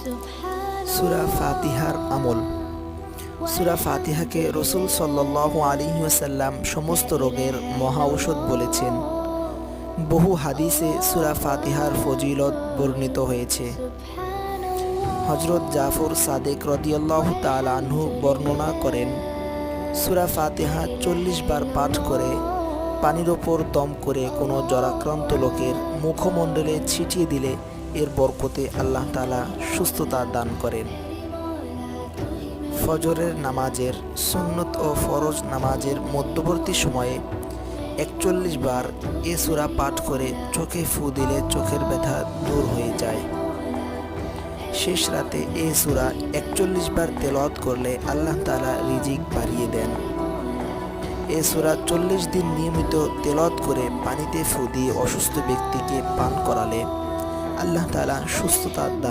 সূরা ফাতিহার আমল। সূরা ফাতিহাকে রাসূল সাল্লাল্লাহু আলাইহি ওয়াসাল্লাম সমস্ত রোগের মহা ঔষধ বলেছেন। বহু হাদিসে সূরা ফাতিহার ফজিলত বর্ণিত হয়েছে। হযরত জাফর সাদিক রাদিয়াল্লাহু তাআলা আনহু বর্ণনা করেন, সূরা ফাতিহা 40 বার পাঠ করে পানির ওপর দম করে কোনো জ্বরাক্রান্ত লোকের মুখমণ্ডলে ছিটিয়ে দিলে এর বরকতে আল্লাহ তাআলা সুস্থতা দান করেন। ফজরের নামাজের সুন্নত ও ফরজ নামাজের মধ্যবর্তী সময়ে 41 বার এ সূরা পাঠ করে চোখে ফু দিলে চোখের ব্যথা দূর হয়ে যায়। শেষ রাতে এ সূরা 41 বার তেলাওয়াত করলে আল্লাহ তাআলা রিজিক বাড়িয়ে দেন। এ সূরা 40 দিন নিয়মিত তেলাওয়াত করে পানিতে ফু দিয়ে অসুস্থ ব্যক্তিকে পান করালে আল্লাহ তাআলা সুস্থতা দান